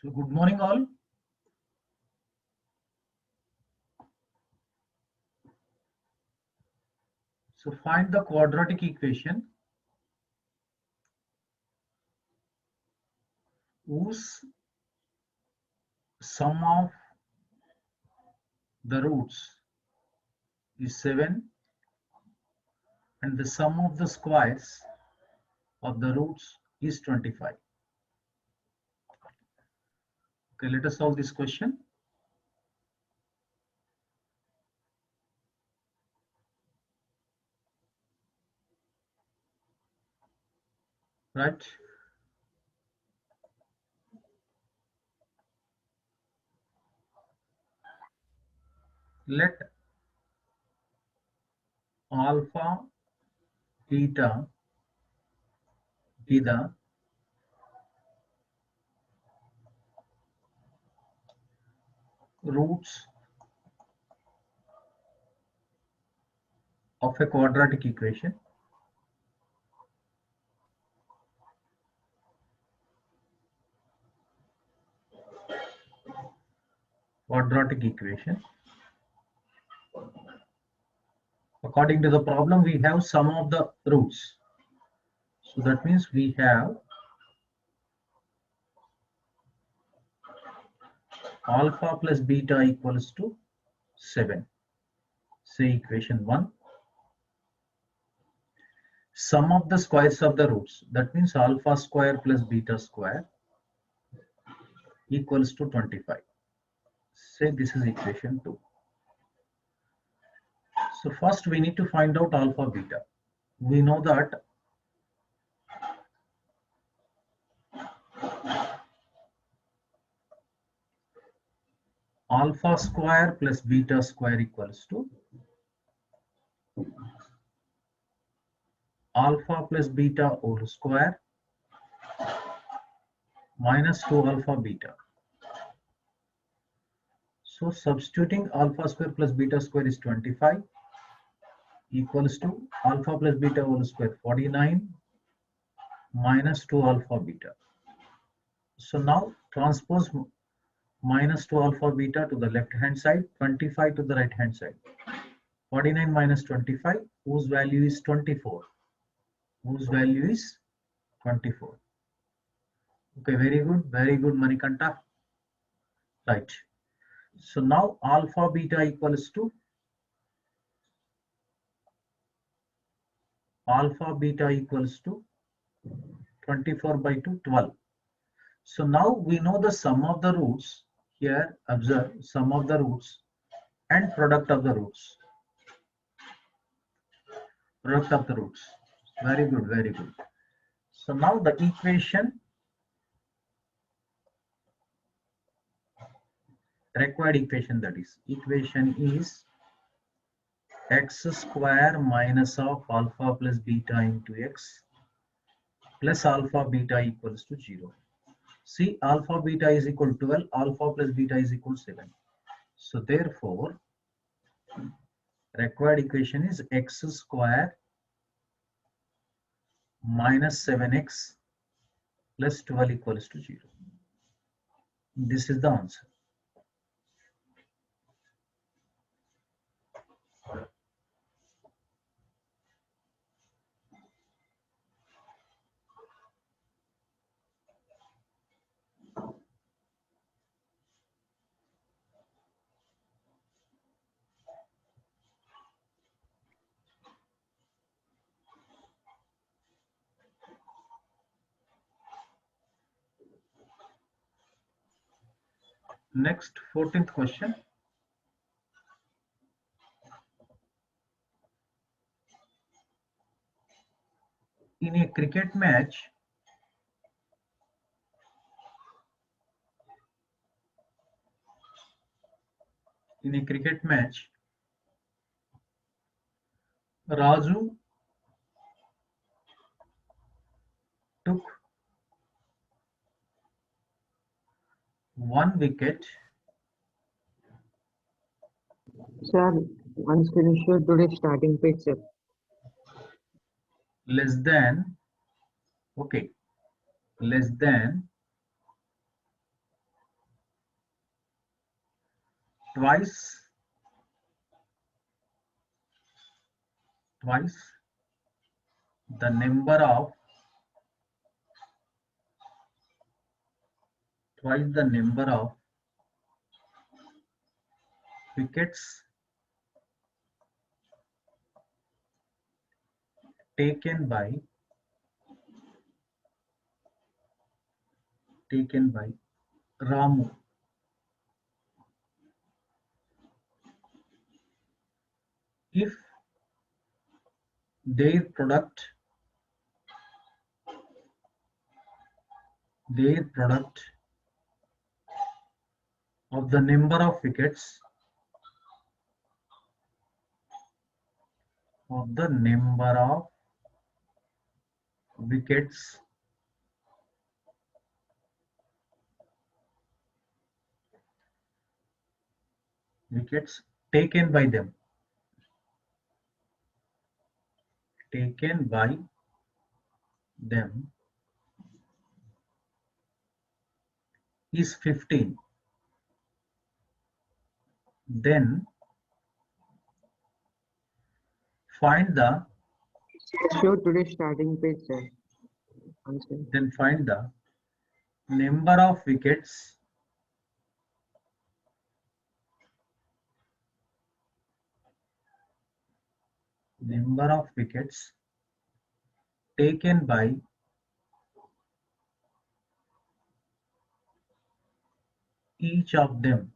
So good morning all. So find the quadratic equation whose sum of the roots is 7 and the sum of the squares of the roots is 25. Okay, let us solve this question. Right. Let alpha beta be the roots of a quadratic equation. Quadratic equation. According to the problem, we have sum of the roots. So that means we have alpha plus beta equals to 7. Say equation 1. Sum of the squares of the roots, that means alpha square plus beta square equals to 25. Say this is equation 2. So first we need to find out alpha beta. We know that alpha square plus beta square equals to alpha plus beta whole square minus 2 alpha beta. So substituting alpha square plus beta square is 25 equals to alpha plus beta whole square 49 minus 2 alpha beta. So now transpose minus 2 alpha beta to the left hand side, 25 to the right hand side. 49 minus 25, whose value is 24. Whose value is 24. Okay, very good, Manikanta. Right. So now alpha beta equals to 24 by 2, 12. So now we know the sum of the roots. Here, observe sum of the roots and product of the roots. Product of the roots. Very good. So now the equation, required equation, that is, equation is x square minus of alpha plus beta into x plus alpha beta equals to 0. See, alpha beta is equal to 12, alpha plus beta is equal to 7. So therefore, required equation is x square minus 7x plus 12 equals to 0. This is the answer. Next, 14th question. In a cricket match, Raju took 1 wicket Sir, one screenshot today's starting page, sir. less than 1 twice the number of wickets taken by Ramu if their product of the number of wickets taken by them is 15, then find the Show today's starting page, sir. One screen. number of wickets taken by each of them.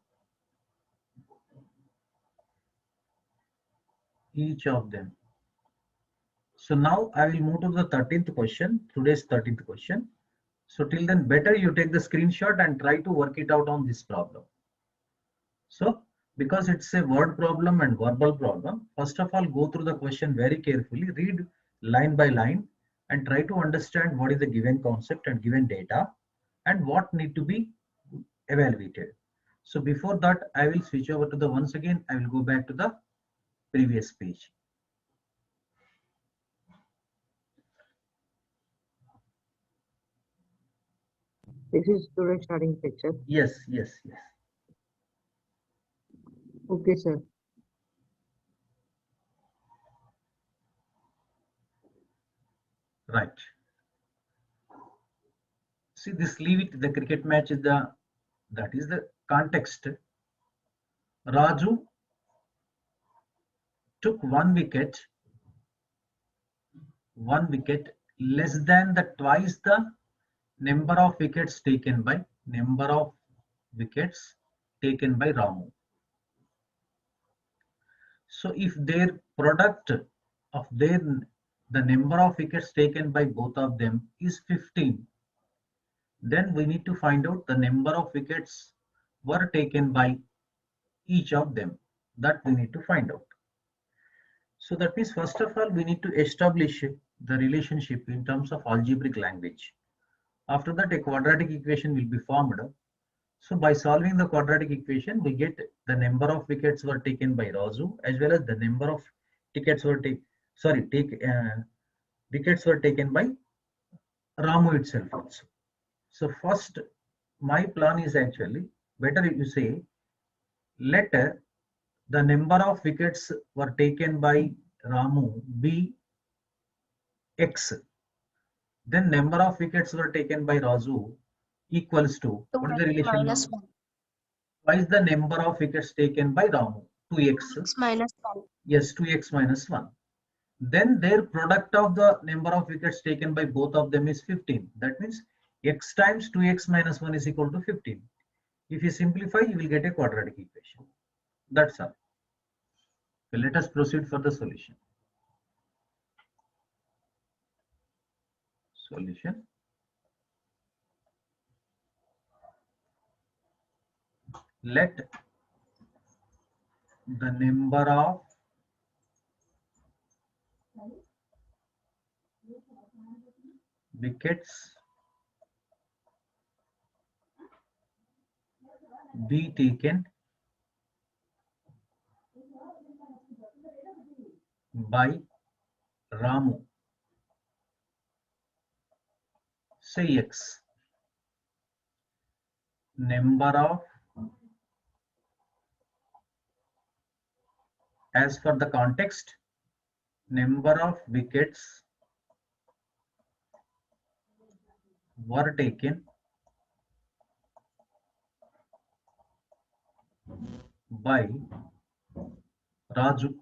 So now I will move to the 13th question, today's 13th question. So till then, better you take the screenshot and try to work it out on this problem. So because it's a word problem and verbal problem, first of all, go through the question very carefully, read line by line and try to understand what is the given concept and given data and what need to be evaluated. So before that, I will switch over to the once again, I will go back to the previous page. This is today's starting page, sir. Yes. Okay, sir. Right. See this, leave it, the cricket match is that is the context. Raju took one wicket less than the twice the number of wickets taken by Ramu. So if their product of the number of wickets taken by both of them is 15, then we need to find out the number of wickets were taken by each of them. That we need to find out. So that means first of all we need to establish the relationship in terms of algebraic language. After that a quadratic equation will be formed. So by solving the quadratic equation we get the number of wickets were taken by Raju as well as the number of wickets were taken by Ramu itself also. So first my plan is actually better if you say let the number of wickets were taken by Ramu be X. Then number of wickets were taken by Raju equals to, what is the relation now? Twice the number of wickets taken by Ramu, 2x. Minus 1. Yes, 2x minus 1. Then their product of the number of wickets taken by both of them is 15. That means x times 2x minus 1 is equal to 15. If you simplify, you will get a quadratic equation. That's all. So let us proceed for the solution. Let the number of wickets be taken by Ramu. Say X. Number of as per the context, number of wickets were taken by Raju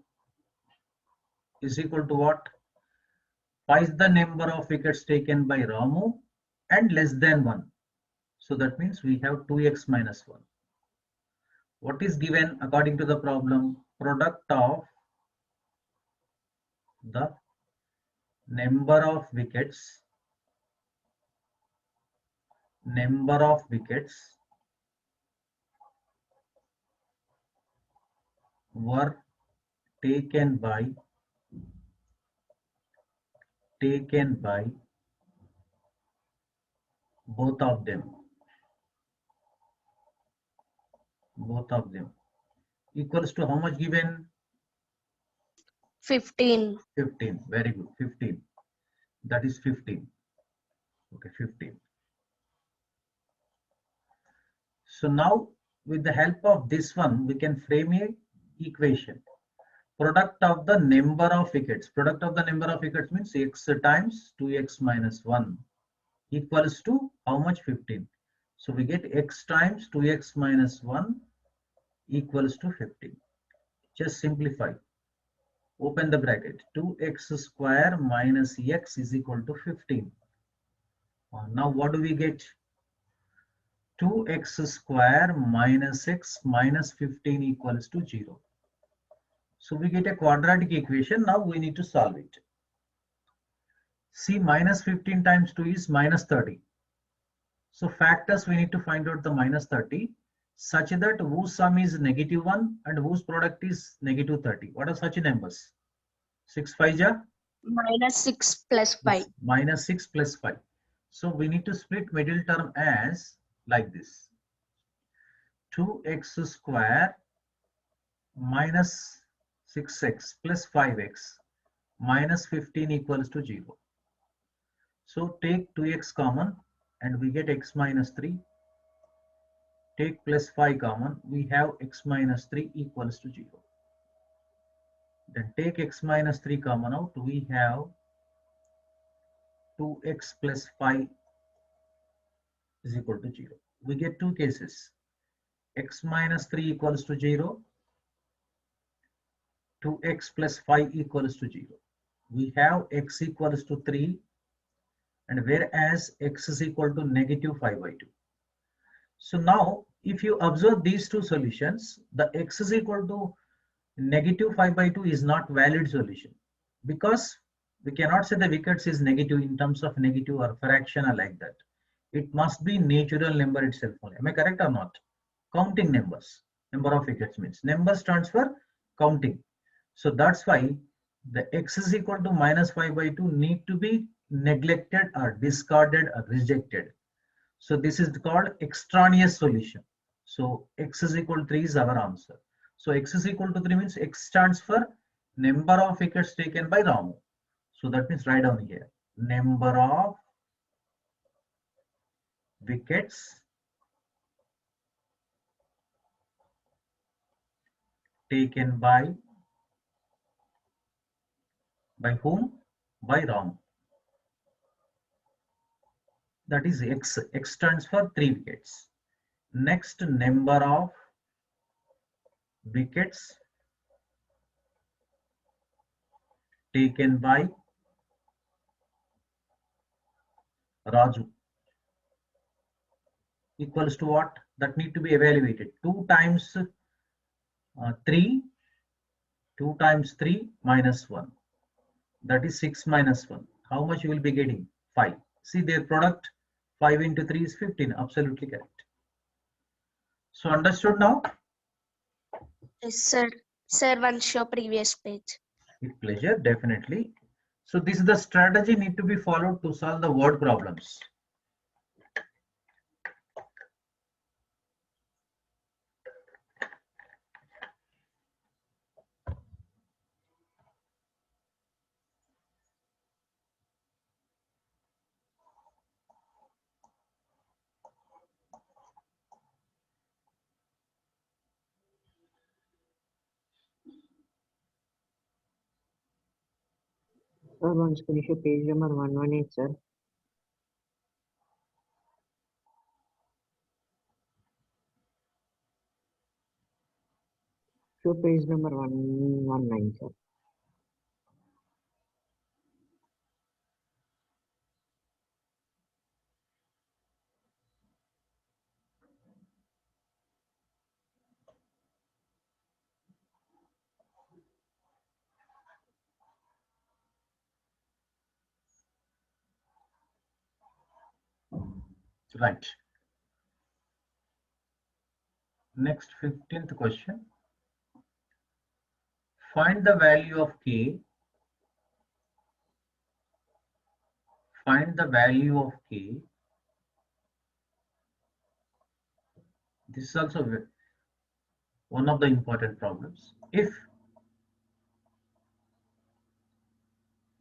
is equal to what? Twice the number of wickets taken by Ramu and less than 1. So that means we have 2x minus 1. What is given according to the problem? Product of the number of wickets were taken by both of them equals to how much given? 15. 15. Very good. 15. That is 15. Okay, 15. So now with the help of this one, we can frame a equation. Product of the number of wickets. Product of the number of wickets means x times 2x minus 1 equals to how much? 15. So we get x times 2x minus 1 equals to 15. Just simplify. Open the bracket. 2x square minus x is equal to 15. Now what do we get? 2x square minus x minus 15 equals to 0. So we get a quadratic equation. Now we need to solve it. See, minus 15 times 2 is minus 30. So factors we need to find out the minus 30 such that whose sum is negative 1 and whose product is negative 30. What are such numbers? 6 5 ja? Minus 6 plus 5. Yes, minus 6 plus 5. So we need to split middle term as like this. 2x square minus 6x plus 5x minus 15 equals to 0. So take 2x common and we get x minus 3. Take plus 5 common, we have x minus 3 equals to 0. Then take x minus 3 common out, we have 2x plus 5 is equal to 0. We get two cases. X minus 3 equals to 0. 2x plus 5 equals to 0. We have x equals to 3 and whereas x is equal to negative 5 by 2. So now if you observe these two solutions, the x is equal to negative 5 by 2 is not valid solution because we cannot say the wickets is negative in terms of negative or fraction or like that. It must be natural number itself only. Am I correct or not? Counting numbers. Number of wickets means number stands for counting. So that's why the x is equal to minus 5 by 2 need to be neglected or discarded or rejected. So this is called extraneous solution. So x is equal to 3 is our answer. So x is equal to 3 means x stands for number of wickets taken by Ramu. So that means write down here number of wickets taken by whom? By Ramu. That is x. X stands for 3 wickets. Next, number of wickets taken by Raju equals to what? That need to be evaluated. 2 times 3, 2 times 3 minus 1. That is 6 minus 1. How much you will be getting? 5. See their product 5 into 3 is 15. Absolutely correct. So understood now? Yes, sir. Sir, one show previous page. With pleasure, definitely. So this is the strategy need to be followed to solve the word problems. Sir, once can you show page number 118, sir? Show page number 119, sir. Right. Next 15th question. Find the value of k. Find the value of k. This is also one of the important problems. If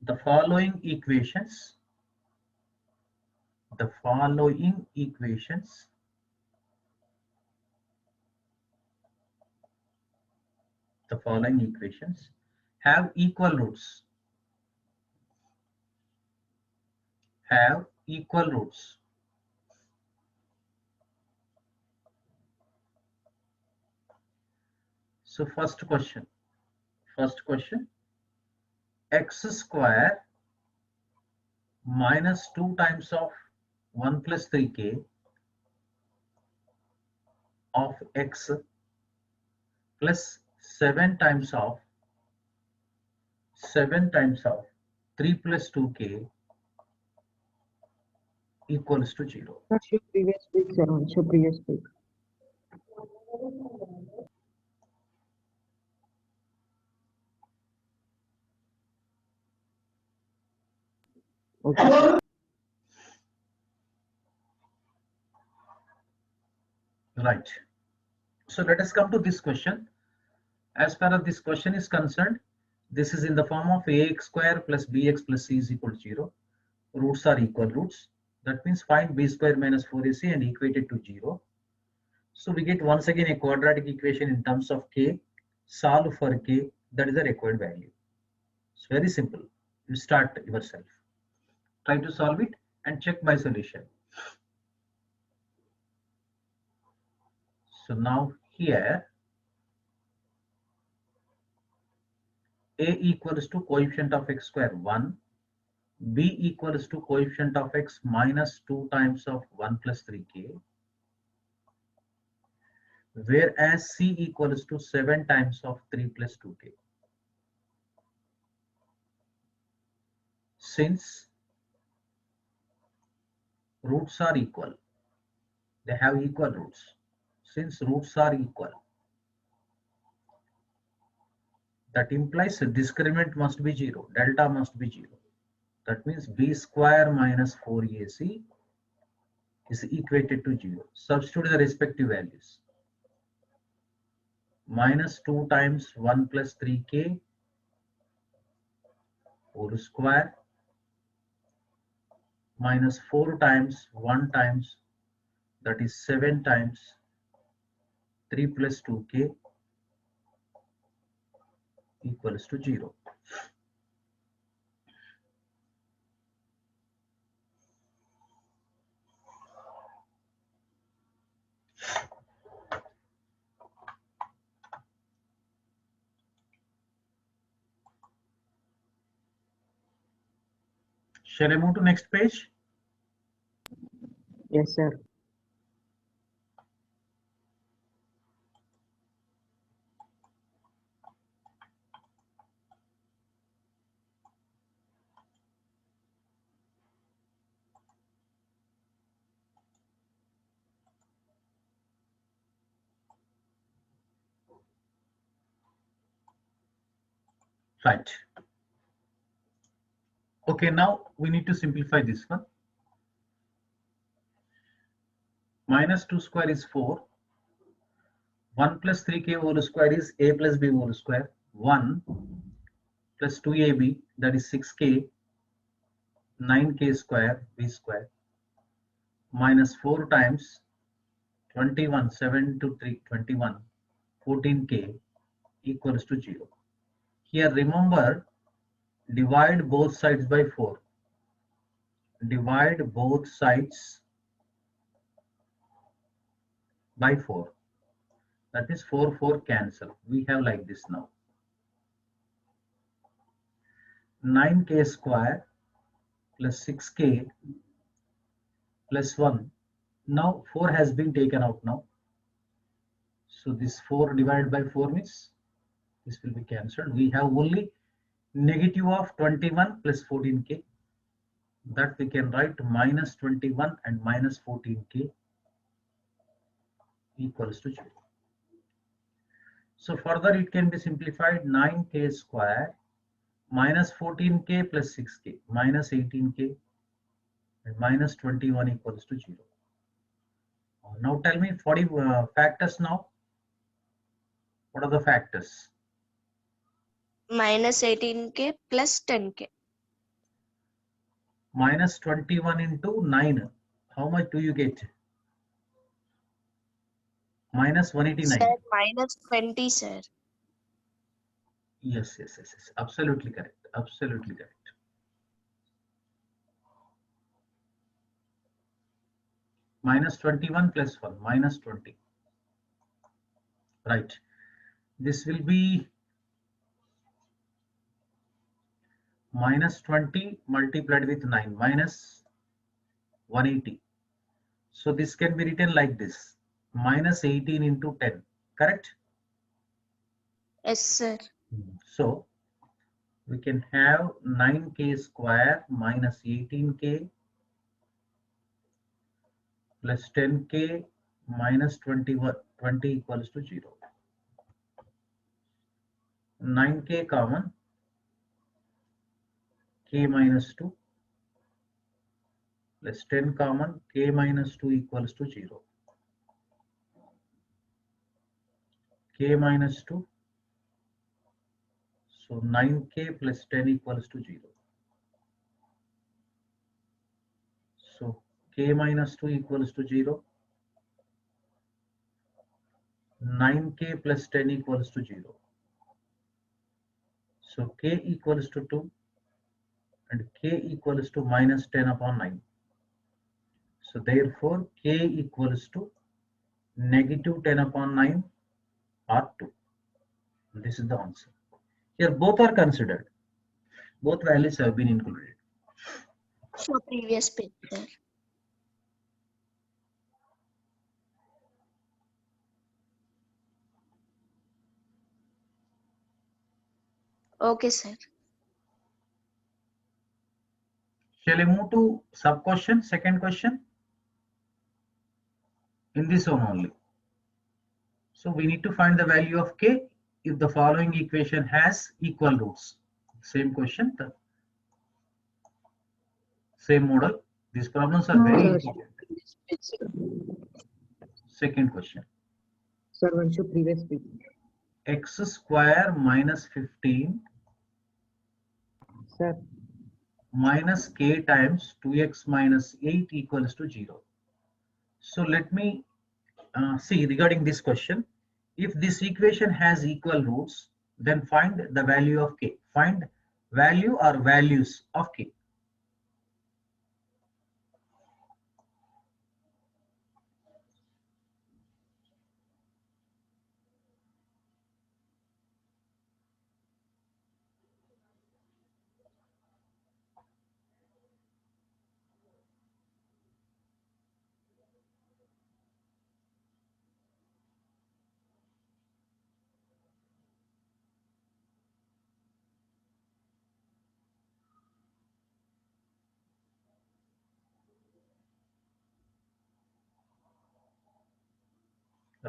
the following equations, the following equations have equal roots, So first question, x square minus 2 times of 1 plus 3k of x plus 7 times of 3 plus 2k equals to 0. Sir, show previous page, sir. Show previous page. Okay. Right. So let us come to this question. As far as this question is concerned, this is in the form of ax square plus bx plus c is equal to 0. Roots are equal roots. That means find b square minus 4ac and equate it to 0. So we get once again a quadratic equation in terms of k. Solve for k, that is the required value. It's very simple. You start yourself. Try to solve it and check my solution. So now here a equals to coefficient of x square 1, b equals to coefficient of x minus 2 times of 1 plus 3k, whereas c equals to 7 times of 3 plus 2k. Since roots are equal, they have equal roots. Since roots are equal, that implies a discriminant must be 0, delta must be 0. That means b square minus 4ac is equated to 0. Substitute the respective values. Minus 2 times 1 plus 3k whole square minus 4 times 1 times, that is 7 times 3 plus 2k equals to 0. Shall I move to next page? Yes, sir. Right. Okay, now we need to simplify this one. Minus 2 square is 4. 1 plus 3k whole square is a plus b whole square. 1 plus 2ab, that is 6k, 9k square, b square, minus 4 times 21, 7 to 3, 21, 14k equals to 0. Here remember, divide both sides by 4. Divide both sides by 4. That is 4, 4 cancel. We have like this now. 9k square plus 6k plus 1. Now 4 has been taken out now. So this 4 divided by 4 means this will be cancelled. We have only negative of 21 plus 14k. That we can write minus 21 and minus 14k equals to 0. So further it can be simplified. 9k square minus 14k plus 6k minus 18k and minus 21 equals to 0. Now tell me 40 factors now. What are the factors? Minus 18k plus 10k. Minus 21 into 9. How much do you get? Minus 189. Sir, minus 20, sir. Yes. Absolutely correct. Absolutely correct. Minus 21 plus 1, minus 20. Right. This will be minus 20 multiplied with 9, minus 180. So this can be written like this, minus 18 into 10, correct? Yes, sir. So we can have 9k square minus 18k plus 10k minus 20 equals to 0. 9k common, k minus 2 plus 10 common, k minus 2 equals to 0. K minus 2. So 9k plus 10 equals to 0. So k minus 2 equals to 0. 9k plus 10 equals to 0. So k equals to 2 and k equals to minus 10 upon 9. So therefore k equals to negative 10 upon 9 or 2. This is the answer. Here both are considered. Both values have been included. Show previous page, sir. Okay, sir. Shall I move to sub question, second question? In this one only. So we need to find the value of k if the following equation has equal roots. Same question, the same model. These problems are very important. Second question. Sir, one show previous page. X square minus 15 Sir, minus k times 2x minus 8 equals to 0. So let me see regarding this question. If this equation has equal roots, then find the value of k. Find value or values of k.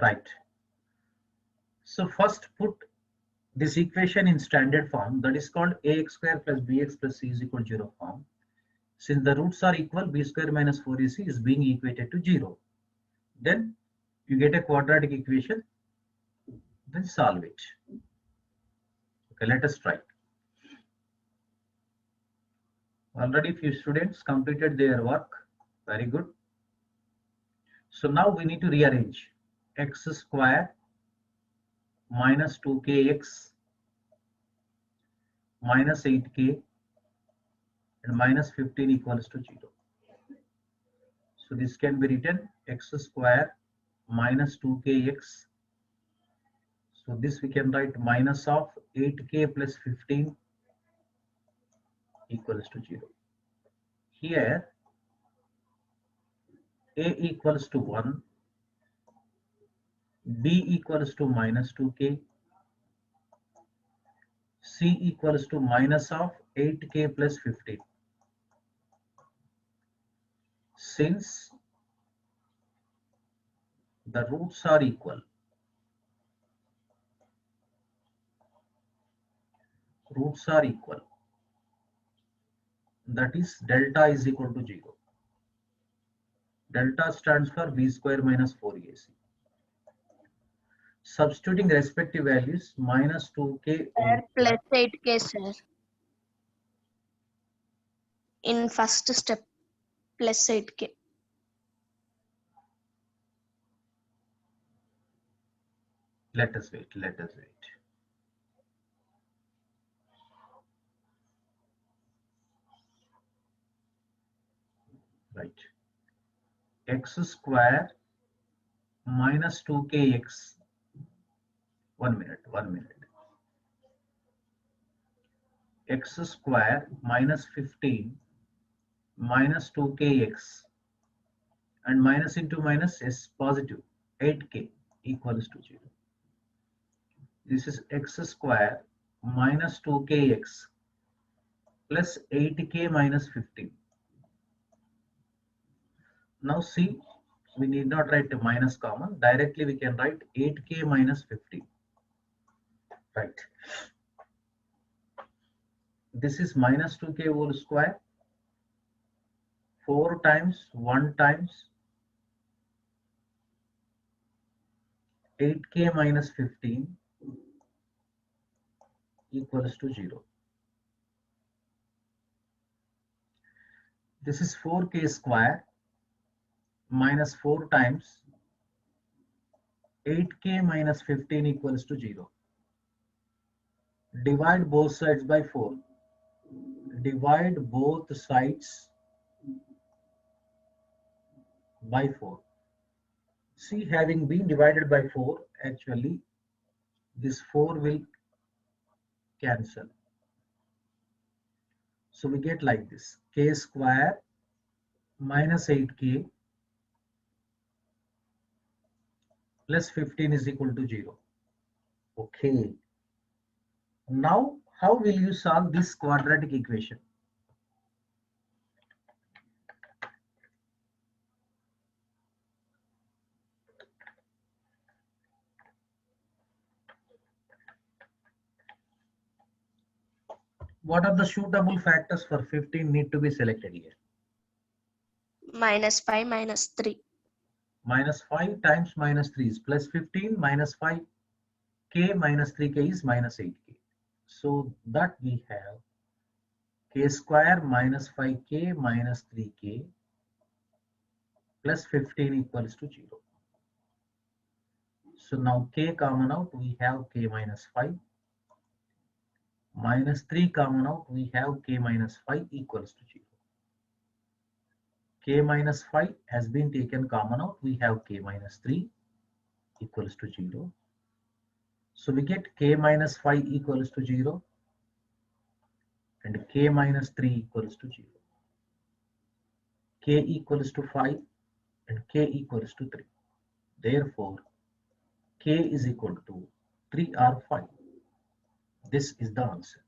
Right. So first put this equation in standard form, that is called ax square plus bx plus c is equal to 0 form. Since the roots are equal, b square minus 4ac is being equated to 0. Then you get a quadratic equation, then solve it. Okay, let us try. Already few students completed their work. Very good. So now we need to rearrange. X square minus 2kx minus 8k and minus 15 equals to 0. So this can be written x square minus 2kx. So this we can write minus of 8k plus 15 equals to 0. Here a equals to 1, b equals to minus 2k, c equals to minus of 8k plus 15. Since the roots are equal, that is delta is equal to 0. Delta stands for b square minus 4ac. Substituting respective values, minus 2k Sir, plus 8k, sir. In first step, plus 8k. Let us wait. Right. X square minus 2kx. 1 minute. X square minus 15 minus 2kx, and minus into minus is positive, 8k equals to 0. This is x square minus 2kx plus 8k minus 15. Now see, we need not write a minus common. Directly we can write 8k minus 15. Right. This is minus 2k whole square. 4 times 1 times 8k minus 15 equals to 0. This is 4k square minus 4 times 8k minus 15 equals to 0. Divide both sides by 4. Divide both sides by 4. See, having been divided by 4, actually this 4 will cancel. So we get like this, k square minus 8k plus 15 is equal to 0. Okay. Now, how will you solve this quadratic equation? What are the suitable factors for 15 need to be selected here? Minus 5, minus 3. Minus 5 times minus 3 is plus 15, minus 5k minus 3k is minus 8k. So that we have k square minus 5k minus 3k plus 15 equals to 0. So now k common out, we have k minus 5. Minus 3 common out, we have k minus 5 equals to 0. K minus 5 has been taken common out, we have k minus 3 equals to 0. So we get k minus 5 equals to 0 and k minus 3 equals to 0. K equals to 5 and k equals to 3. Therefore, k is equal to 3 or 5. This is the answer.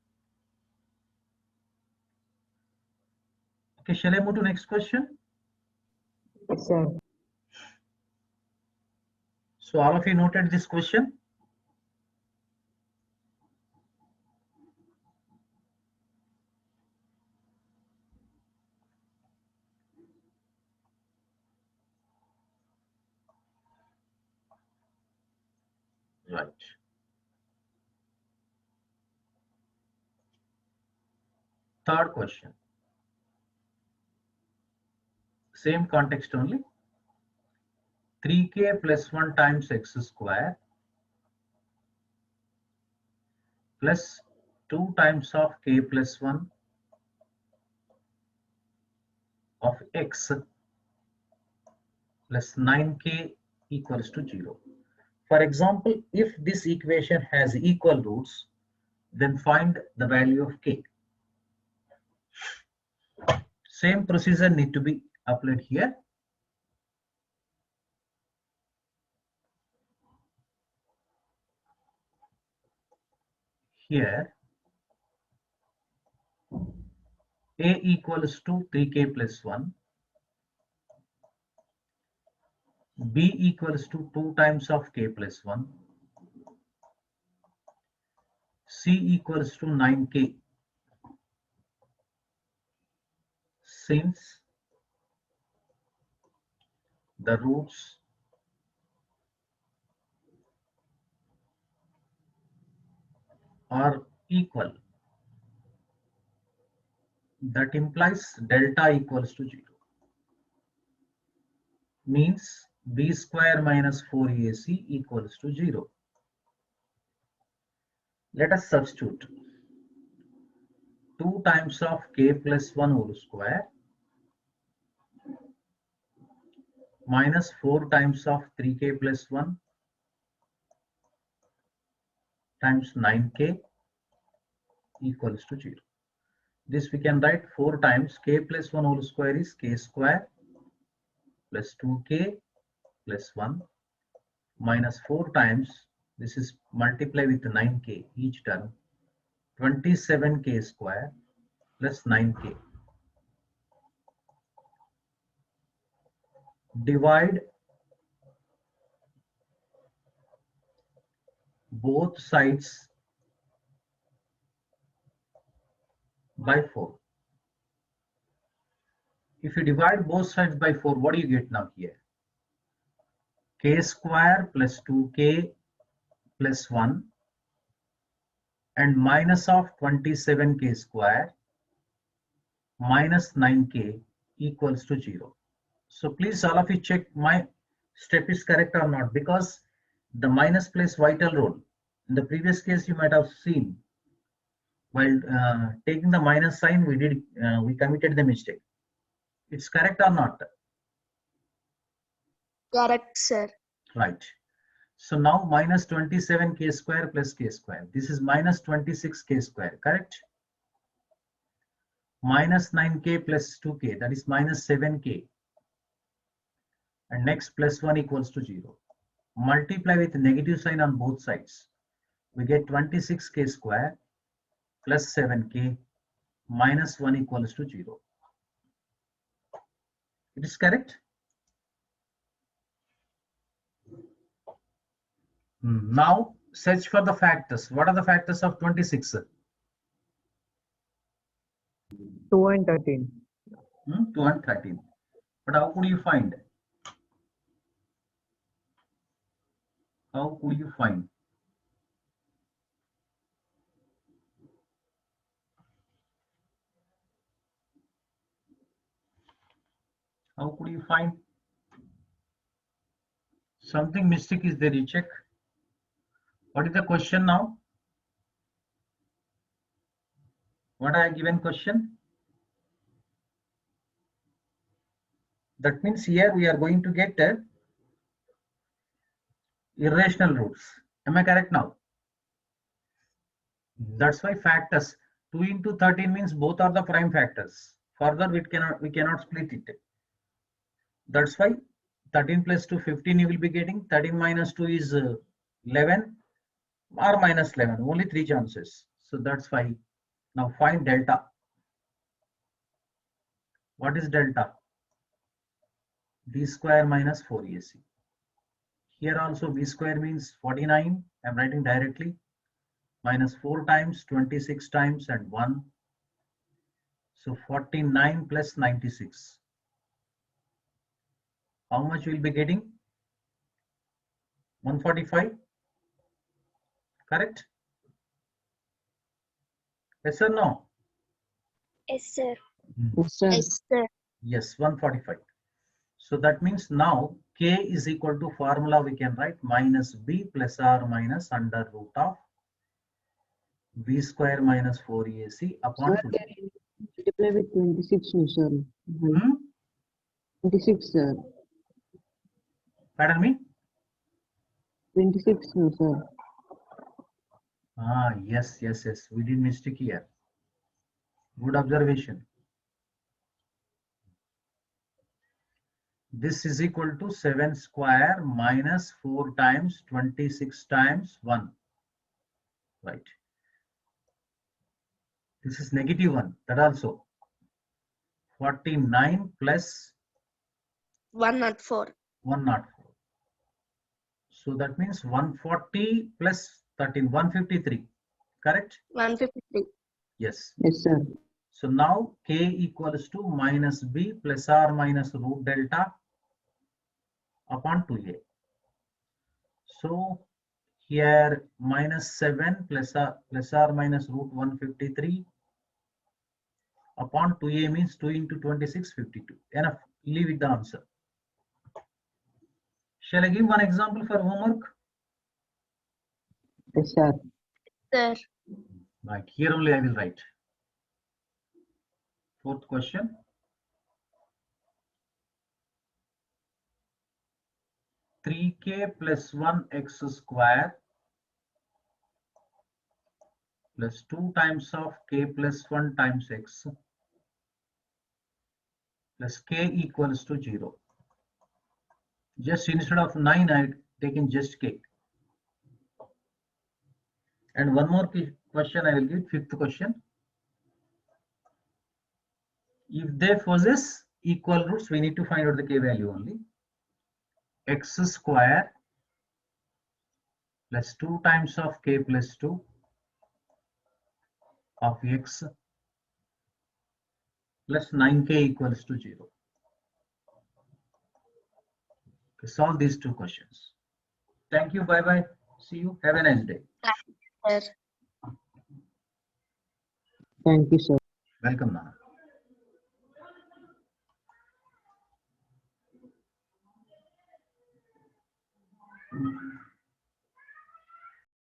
Okay, shall I move to next question? Yes, sir. So all of you noted this question? Right. Third question. Same context only. 3k plus 1 times x square plus 2 times of k plus 1 of x plus 9k equals to 0. For example, if this equation has equal roots, then find the value of k. Same procedure need to be applied here. Here, a equals to 3k plus 1, b equals to 2 times of k plus 1, c equals to 9k. Since the roots are equal, that implies delta equals to 0. Means b square minus 4ac equals to 0. Let us substitute 2 times of k plus 1 whole square minus 4 times of 3k plus 1 times 9k equals to 0. This we can write 4 times k plus 1 whole square is k square plus 2k plus 1 minus 4 times, this is multiply with 9k each term, 27k square plus 9k. Divide both sides by 4. If you divide both sides by 4, what do you get now here? K square plus 2k plus 1 and minus of 27k square minus 9k equals to 0. So please all of you check my step is correct or not, because the minus plays vital role. In the previous case you might have seen, while taking the minus sign we committed the mistake. It's correct or not? Correct, sir. Right. So now minus 27k square plus k square. This is minus 26k square, correct? Minus 9k plus 2k, that is minus 7k. And next plus 1 equals to 0. Multiply with negative sign on both sides. We get 26k square plus 7k minus 1 equals to 0. It is correct? Now search for the factors. What are the factors of 26? 2 and 13. 2 and 13. But how could you find? How could you find? How could you find? Something mistake is there, you check. What is the question now? What I given question? That means here we are going to get irrational roots. Am I correct now? That's why factors 2 into 13 means both are the prime factors. Further we cannot split it. That's why 13 plus 2 15 you will be getting. 13 minus 2 is 11 or minus 11. Only 3 chances. So that's why. Now find delta. What is delta? B square minus 4ac. Here also b square means 49. I'm writing directly. Minus 4 times, 26 times and 1. So 49 plus 96. How much will be getting? 145. Correct? Yes or no? Yes, sir. Yes, sir. Yes, sir. Yes, 145. So that means now k is equal to formula we can write minus b plus r minus under root of b square minus 4ac upon Sir, 2. can you multiply with 26, no, sir? Hmm? 26, sir. Pardon me? 26, no, sir. Ah, yes, yes, yes. We did mistake here. Good observation. This is equal to 7 square minus 4 times 26 times 1. Right. This is negative 1. That also. 49 plus 104. 104. So that means 140 plus 13, 153. Correct? 153. Yes. Yes, sir. So now k equals to minus b plus or minus root delta upon 2a. So here minus 7 plus or minus root 153 upon 2a means 2 into 26, 52. Enough. Leave it the answer. Shall I give one example for homework? Yes, sir. Sir, Right. Here only I will write. Fourth question. Three k plus 1x square plus 2 times of k plus 1 times x plus k equals to 0. Just instead of 9, I taken just k. And one more question I will give, fifth question. If they possess equal roots, we need to find out the k value only. X square plus 2 times of k plus 2 of x plus 9k equals to 0. Okay, solve these two questions. Thank you. Bye bye. See you. Have a nice day. sir. Thank you, sir. Welcome, Nana.